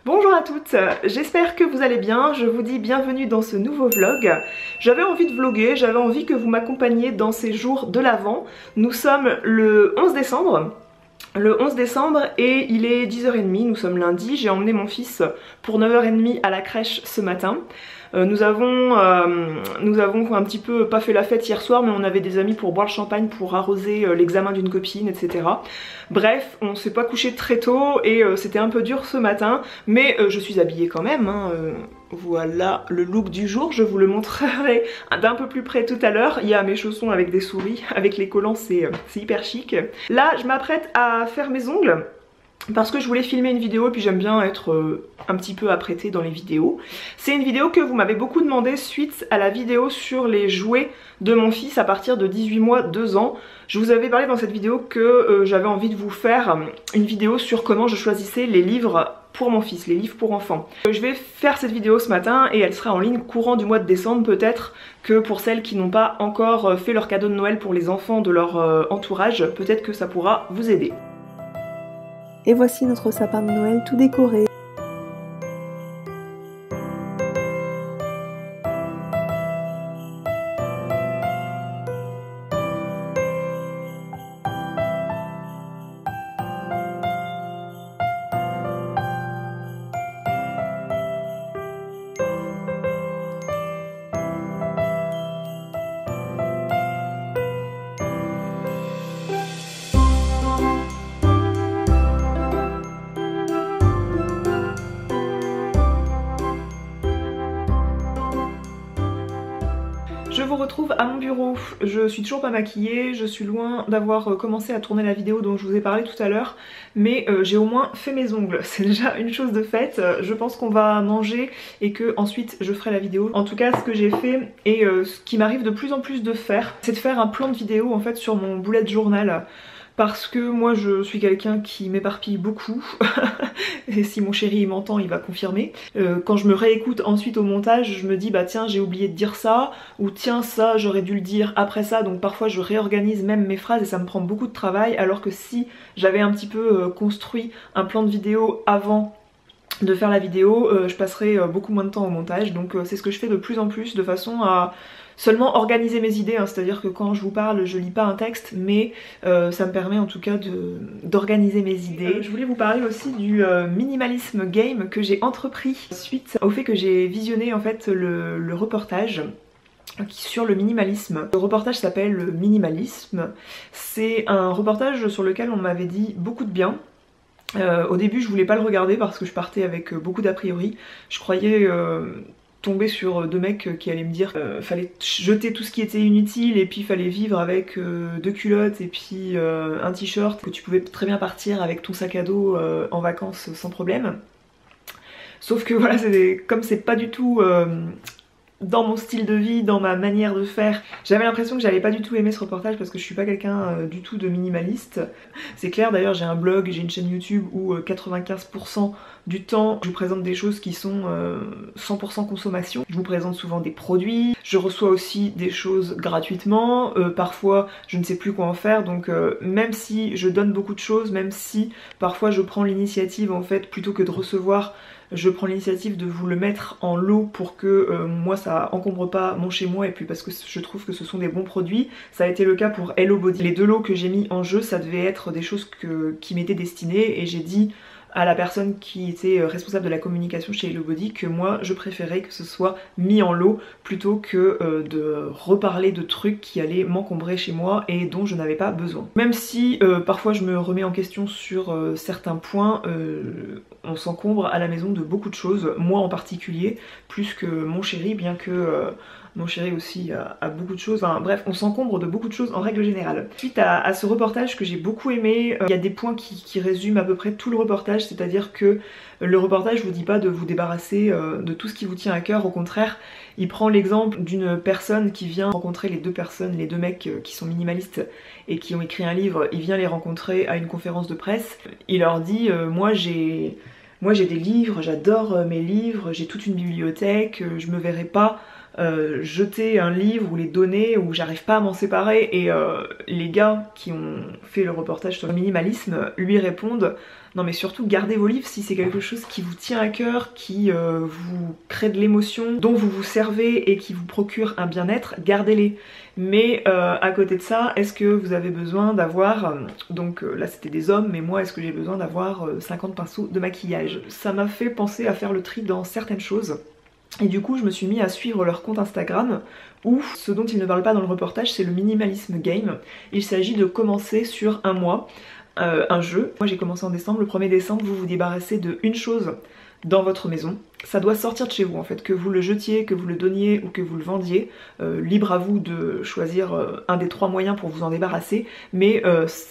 Bonjour à toutes, j'espère que vous allez bien, je vous dis bienvenue dans ce nouveau vlog. J'avais envie de vlogger, j'avais envie que vous m'accompagniez dans ces jours de l'Avent. Nous sommes le 11 décembre. Et il est 10h30, nous sommes lundi, j'ai emmené mon fils pour 9h30 à la crèche ce matin. Nous avons un petit peu pas fait la fête hier soir, mais on avait des amis pour boire le champagne, pour arroser l'examen d'une copine, etc. Bref, on s'est pas couché très tôt et c'était un peu dur ce matin, mais je suis habillée quand même, hein, voilà le look du jour, je vous le montrerai d'un peu plus près tout à l'heure. Il y a mes chaussons avec des souris, avec les collants, c'est hyper chic. Là, je m'apprête à faire mes ongles parce que je voulais filmer une vidéo et puis j'aime bien être un petit peu apprêtée dans les vidéos. C'est une vidéo que vous m'avez beaucoup demandé suite à la vidéo sur les jouets de mon fils à partir de 18 mois, 2 ans. Je vous avais parlé dans cette vidéo que j'avais envie de vous faire une vidéo sur comment je choisissais les livres pour mon fils, les livres pour enfants. Je vais faire cette vidéo ce matin et elle sera en ligne courant du mois de décembre, peut-être que pour celles qui n'ont pas encore fait leur cadeau de Noël pour les enfants de leur entourage, peut-être que ça pourra vous aider. Et voici notre sapin de Noël tout décoré. Je vous retrouve à mon bureau, je suis toujours pas maquillée, je suis loin d'avoir commencé à tourner la vidéo dont je vous ai parlé tout à l'heure, mais j'ai au moins fait mes ongles, c'est déjà une chose de faite. Je pense qu'on va manger et que ensuite je ferai la vidéo. En tout cas, ce que j'ai fait et ce qui m'arrive de plus en plus de faire, c'est de faire un plan de vidéo en fait sur mon bullet journal. Parce que moi je suis quelqu'un qui m'éparpille beaucoup et si mon chéri m'entend il va confirmer. Quand je me réécoute ensuite au montage, je me dis bah tiens j'ai oublié de dire ça, ou tiens ça j'aurais dû le dire après ça, donc parfois je réorganise même mes phrases et ça me prend beaucoup de travail, alors que si j'avais un petit peu construit un plan de vidéo avant de faire la vidéo, je passerais beaucoup moins de temps au montage. Donc c'est ce que je fais de plus en plus, de façon à seulement organiser mes idées, hein. C'est-à-dire que quand je vous parle je lis pas un texte, mais ça me permet en tout cas d'organiser mes idées. Je voulais vous parler aussi du minimalisme game que j'ai entrepris suite au fait que j'ai visionné en fait le reportage sur le minimalisme. Le reportage s'appelle le Minimalisme. C'est un reportage sur lequel on m'avait dit beaucoup de bien. Au début je voulais pas le regarder parce que je partais avec beaucoup d'a priori. Je croyais tomber sur deux mecs qui allaient me dire fallait jeter tout ce qui était inutile et puis fallait vivre avec 2 culottes et puis un t-shirt, que tu pouvais très bien partir avec ton sac à dos en vacances sans problème. Sauf que voilà, comme c'est pas du tout dans mon style de vie, dans ma manière de faire, j'avais l'impression que j'allais pas du tout aimer ce reportage parce que je suis pas quelqu'un du tout de minimaliste. C'est clair, d'ailleurs j'ai un blog, j'ai une chaîne YouTube où 95% du temps je vous présente des choses qui sont 100% consommation. Je vous présente souvent des produits, je reçois aussi des choses gratuitement, parfois je ne sais plus quoi en faire, donc même si je donne beaucoup de choses, même si parfois je prends l'initiative en fait, plutôt que de recevoir, je prends l'initiative de vous le mettre en lot pour que moi ça encombre pas mon chez moi, et puis parce que je trouve que ce sont des bons produits. Ça a été le cas pour Hello Body. Les 2 lots que j'ai mis en jeu, ça devait être des choses qui m'étaient destinées, et j'ai dit à la personne qui était responsable de la communication chez Hello Body que moi je préférais que ce soit mis en lot plutôt que de reparler de trucs qui allaient m'encombrer chez moi et dont je n'avais pas besoin. Même si parfois je me remets en question sur certains points, on s'encombre à la maison de beaucoup de choses, moi en particulier, plus que mon chéri, bien que mon chéri aussi a beaucoup de choses, enfin bref, on s'encombre de beaucoup de choses en règle générale. Suite à ce reportage que j'ai beaucoup aimé, il y a des points qui résument à peu près tout le reportage, c'est-à-dire que le reportage vous dit pas de vous débarrasser de tout ce qui vous tient à cœur, au contraire, il prend l'exemple d'une personne qui vient rencontrer les 2 personnes, les 2 mecs qui sont minimalistes et qui ont écrit un livre, il vient les rencontrer à une conférence de presse, il leur dit moi j'ai des livres, j'adore mes livres, j'ai toute une bibliothèque, je me verrai pas jeter un livre ou les donner, ou j'arrive pas à m'en séparer, et les gars qui ont fait le reportage sur le minimalisme lui répondent: non mais surtout gardez vos livres si c'est quelque chose qui vous tient à cœur, qui vous crée de l'émotion, dont vous vous servez et qui vous procure un bien-être, gardez-les. Mais à côté de ça, est-ce que vous avez besoin d'avoir, donc là c'était des hommes, mais moi est-ce que j'ai besoin d'avoir 50 pinceaux de maquillage? Ça m'a fait penser à faire le tri dans certaines choses. Et du coup je me suis mis à suivre leur compte Instagram où ce dont ils ne parlent pas dans le reportage c'est le minimalisme game. Il s'agit de commencer sur un mois un jeu. Moi j'ai commencé en décembre, le 1er décembre vous vous débarrassez de une chose dans votre maison. Ça doit sortir de chez vous en fait, que vous le jetiez, que vous le donniez ou que vous le vendiez, libre à vous de choisir un des 3 moyens pour vous en débarrasser, mais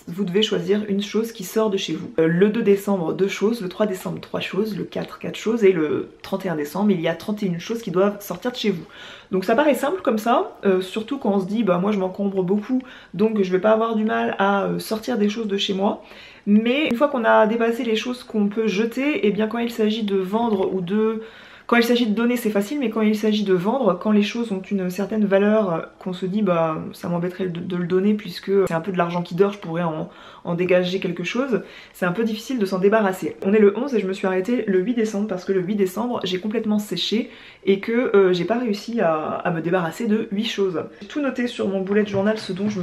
vous devez choisir une chose qui sort de chez vous. Le 2 décembre 2 choses, le 3 décembre 3 choses, le 4 4 choses et le 31 décembre il y a 31 choses qui doivent sortir de chez vous. Donc ça paraît simple comme ça, surtout quand on se dit bah moi je m'encombre beaucoup donc je vais pas avoir du mal à sortir des choses de chez moi. Mais une fois qu'on a dépassé les choses qu'on peut jeter, et bien quand il s'agit de vendre ou de... Quand il s'agit de donner c'est facile, mais quand il s'agit de vendre, quand les choses ont une certaine valeur, qu'on se dit bah ça m'embêterait de le donner puisque c'est un peu de l'argent qui dort, je pourrais en dégager quelque chose, c'est un peu difficile de s'en débarrasser. On est le 11 et je me suis arrêtée le 8 décembre parce que le 8 décembre j'ai complètement séché et que j'ai pas réussi à me débarrasser de 8 choses. J'ai tout noté sur mon bullet journal ce dont je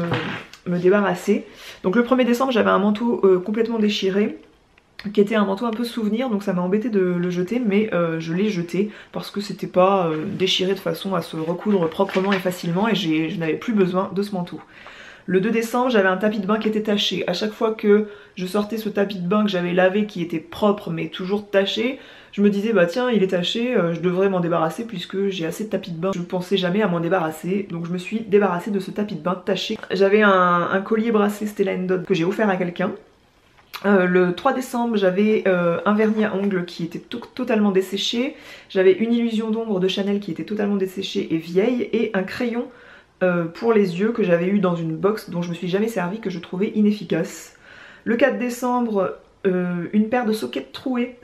me débarrassais. Donc le 1er décembre j'avais un manteau complètement déchiré, qui était un manteau un peu souvenir, donc ça m'a embêté de le jeter, mais je l'ai jeté parce que c'était pas déchiré de façon à se recoudre proprement et facilement et je n'avais plus besoin de ce manteau. Le 2 décembre j'avais un tapis de bain qui était taché. À chaque fois que je sortais ce tapis de bain que j'avais lavé qui était propre mais toujours taché, je me disais bah tiens il est taché, je devrais m'en débarrasser puisque j'ai assez de tapis de bain. Je pensais jamais à m'en débarrasser, donc je me suis débarrassée de ce tapis de bain taché. J'avais un collier bracelet Stella & Dodd que j'ai offert à quelqu'un. Le 3 décembre j'avais un vernis à ongles qui était totalement desséché, j'avais une illusion d'ombre de Chanel qui était totalement desséchée et vieille, et un crayon pour les yeux que j'avais eu dans une box dont je me suis jamais servi, que je trouvais inefficace. Le 4 décembre une paire de sockets troués,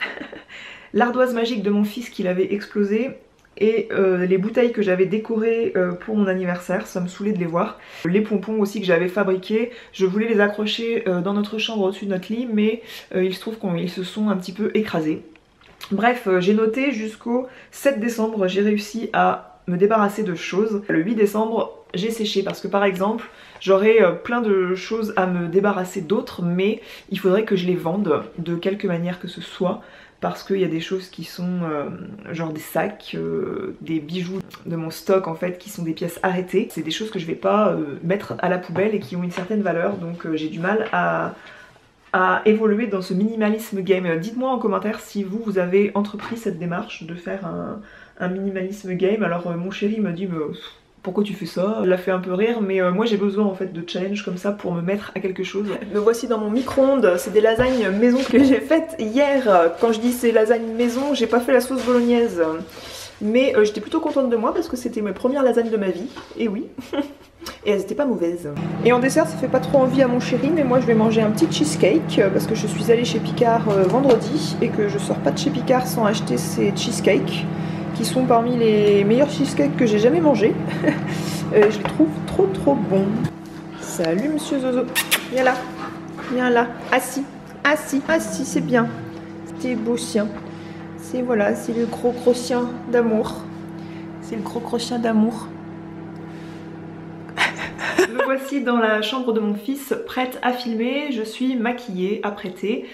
l'ardoise magique de mon fils qu'il avait explosé, et les bouteilles que j'avais décorées pour mon anniversaire, ça me saoulait de les voir. Les pompons aussi que j'avais fabriqués, je voulais les accrocher dans notre chambre au-dessus de notre lit, mais il se trouve qu'ils se sont un petit peu écrasés. Bref, j'ai noté jusqu'au 7 décembre, j'ai réussi à me débarrasser de choses. Le 8 décembre, j'ai séché parce que par exemple, j'aurais plein de choses à me débarrasser d'autres, mais il faudrait que je les vende de quelque manière que ce soit. Parce qu'il y a des choses qui sont genre des sacs, des bijoux de mon stock en fait qui sont des pièces arrêtées. C'est des choses que je vais pas mettre à la poubelle et qui ont une certaine valeur, donc j'ai du mal à évoluer dans ce minimalisme game. Dites-moi en commentaire si vous avez entrepris cette démarche de faire un minimalisme game. Alors mon chéri me dit pourquoi tu fais ça? Il l'a fait un peu rire, mais moi j'ai besoin en fait de challenge comme ça pour me mettre à quelque chose. Me voici dans mon micro-ondes, c'est des lasagnes maison que j'ai faites hier. Quand je dis c'est lasagnes maison, j'ai pas fait la sauce bolognaise. Mais j'étais plutôt contente de moi parce que c'était mes premières lasagnes de ma vie, et oui. Et elles étaient pas mauvaises. Et en dessert ça fait pas trop envie à mon chéri, mais moi je vais manger un petit cheesecake parce que je suis allée chez Picard vendredi et que je sors pas de chez Picard sans acheter ces cheesecakes qui sont parmi les meilleurs cheesecakes que j'ai jamais mangés. Je les trouve trop bons. Salut monsieur Zozo, viens là, viens là, assis, assis, assis, c'est bien. C'était beau chien. C'est voilà, c'est le gros chien d'amour. C'est le gros chien d'amour. Me voici dans la chambre de mon fils, prête à filmer. Je suis maquillée, apprêtée.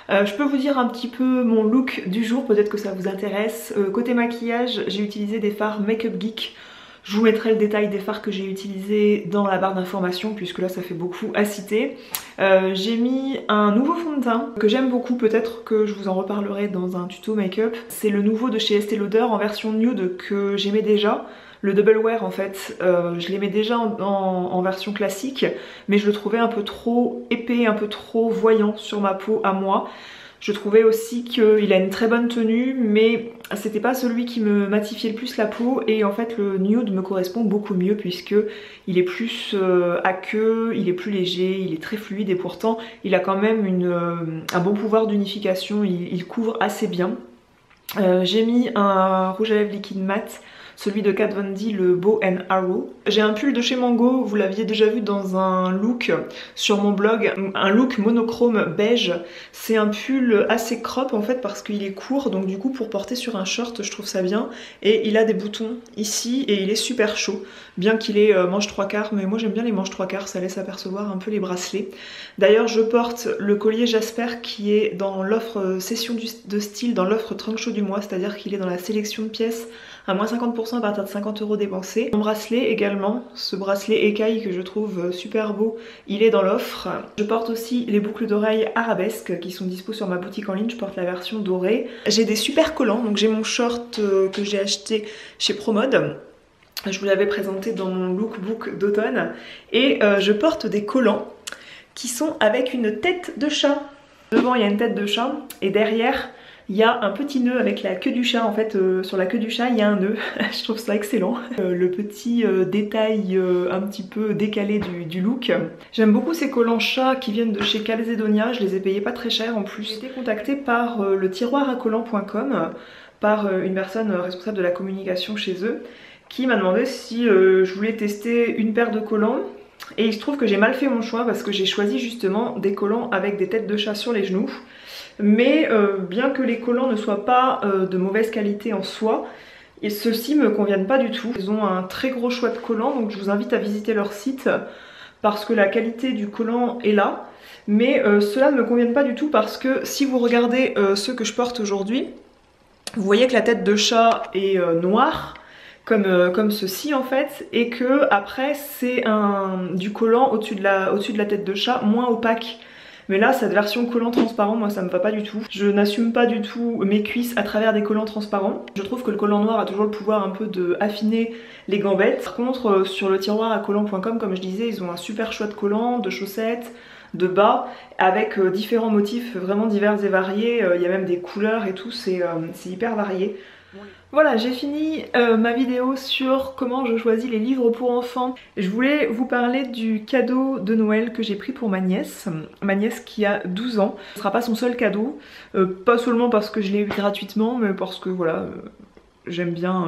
Je peux vous dire un petit peu mon look du jour, peut-être que ça vous intéresse. Côté maquillage, j'ai utilisé des fards Make Up Geek. Je vous mettrai le détail des fards que j'ai utilisés dans la barre d'informations puisque là ça fait beaucoup à citer. J'ai mis un nouveau fond de teint que j'aime beaucoup, peut-être que je vous en reparlerai dans un tuto make-up. C'est le nouveau de chez Estée Lauder en version nude que j'aimais déjà. Le Double Wear en fait, je l'aimais déjà en version classique, mais je le trouvais un peu trop épais, un peu trop voyant sur ma peau à moi. Je trouvais aussi qu'il a une très bonne tenue, mais c'était pas celui qui me matifiait le plus la peau, et en fait le nude me correspond beaucoup mieux puisque il est plus aqueux, il est plus léger, il est très fluide et pourtant il a quand même un bon pouvoir d'unification, il couvre assez bien. J'ai mis un rouge à lèvres liquide mat. celui de Kat Von D, le Bow and Arrow. J'ai un pull de chez Mango, vous l'aviez déjà vu dans un look sur mon blog, un look monochrome beige. C'est un pull assez crop en fait parce qu'il est court, donc du coup pour porter sur un short je trouve ça bien. Et il a des boutons ici et il est super chaud, bien qu'il ait manche 3/4, mais moi j'aime bien les manches 3/4, ça laisse apercevoir un peu les bracelets. D'ailleurs je porte le collier Jasper qui est dans l'offre session de style, dans l'offre trunk show du mois, c'est-à-dire qu'il est dans la sélection de pièces à moins 50% à partir de 50 € dépensés. Mon bracelet également, ce bracelet écaille que je trouve super beau, il est dans l'offre. Je porte aussi les boucles d'oreilles arabesques qui sont dispo sur ma boutique en ligne, je porte la version dorée. J'ai des super collants, donc j'ai mon short que j'ai acheté chez Promode. Je vous l'avais présenté dans mon lookbook d'automne. Et je porte des collants qui sont avec une tête de chat. Devant il y a une tête de chat et derrière il y a un petit nœud avec la queue du chat. En fait sur la queue du chat il y a un nœud. Je trouve ça excellent. Le petit détail un petit peu décalé du look. J'aime beaucoup ces collants chat qui viennent de chez Calzedonia. Je les ai payés pas très cher en plus. J'ai été contactée par le tiroiracollants.com, par une personne responsable de la communication chez eux, qui m'a demandé si je voulais tester une paire de collants. Et il se trouve que j'ai mal fait mon choix parce que j'ai choisi justement des collants avec des têtes de chat sur les genoux. Mais bien que les collants ne soient pas de mauvaise qualité en soi, et ceux-ci me conviennent pas du tout. Ils ont un très gros choix de collants, donc je vous invite à visiter leur site parce que la qualité du collant est là. Mais ceux-là ne me conviennent pas du tout parce que si vous regardez ceux que je porte aujourd'hui, vous voyez que la tête de chat est noire. Comme ceci en fait, et que après c'est du collant au-dessus de la tête de chat moins opaque. Mais là cette version collant transparent, moi ça me va pas du tout. Je n'assume pas du tout mes cuisses à travers des collants transparents. Je trouve que le collant noir a toujours le pouvoir un peu de affiner les gambettes. Par contre sur le tiroir à collants.com, comme je disais, ils ont un super choix de collants, de chaussettes, de bas, avec différents motifs vraiment divers et variés. Il y a même des couleurs et tout, c'est hyper varié. Voilà, j'ai fini ma vidéo sur comment je choisis les livres pour enfants. Je voulais vous parler du cadeau de Noël que j'ai pris pour ma nièce qui a 12 ans. Ce ne sera pas son seul cadeau, pas seulement parce que je l'ai eu gratuitement, mais parce que voilà, j'aime bien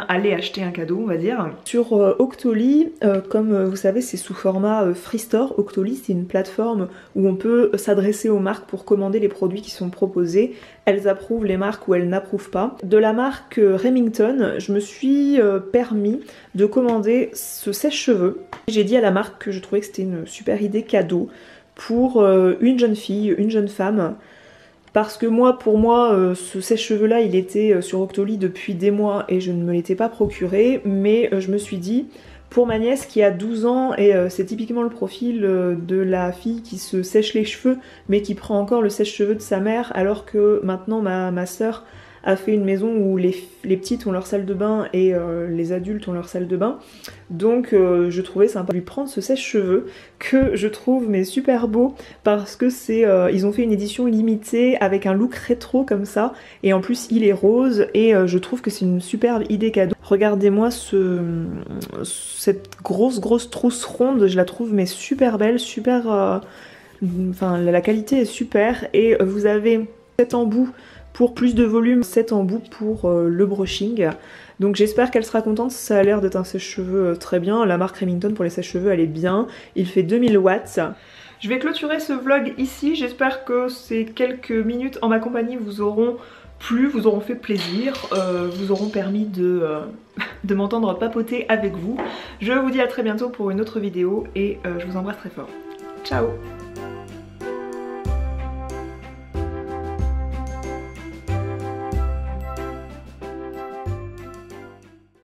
aller acheter un cadeau, on va dire. Sur Octoly, comme vous savez, c'est sous format Free Store. Octoly, c'est une plateforme où on peut s'adresser aux marques pour commander les produits qui sont proposés. Elles approuvent les marques ou elles n'approuvent pas. De la marque Remington, je me suis permis de commander ce sèche-cheveux. J'ai dit à la marque que je trouvais que c'était une super idée cadeau pour une jeune fille, une jeune femme. Parce que moi, pour moi, ce sèche-cheveux là, il était sur Octoly depuis des mois et je ne me l'étais pas procuré. Mais je me suis dit, pour ma nièce qui a 12 ans, et c'est typiquement le profil de la fille qui se sèche les cheveux, mais qui prend encore le sèche-cheveux de sa mère, alors que maintenant ma soeur a fait une maison où les petites ont leur salle de bain et les adultes ont leur salle de bain. Donc je trouvais sympa de lui prendre ce sèche-cheveux que je trouve mais super beau parce que c'est ils ont fait une édition limitée avec un look rétro comme ça et en plus il est rose et je trouve que c'est une superbe idée cadeau. Regardez-moi cette grosse trousse ronde, je la trouve mais super belle, super enfin la qualité est super et vous avez 7 embouts pour plus de volume, 7 embouts pour le brushing. Donc j'espère qu'elle sera contente, ça a l'air d'être un sèche-cheveux très bien. La marque Remington pour les sèche-cheveux elle est bien, il fait 2000 watts. Je vais clôturer ce vlog ici, j'espère que ces quelques minutes en ma compagnie vous auront plu, vous auront fait plaisir, vous auront permis de m'entendre papoter avec vous. Je vous dis à très bientôt pour une autre vidéo et je vous embrasse très fort. Ciao!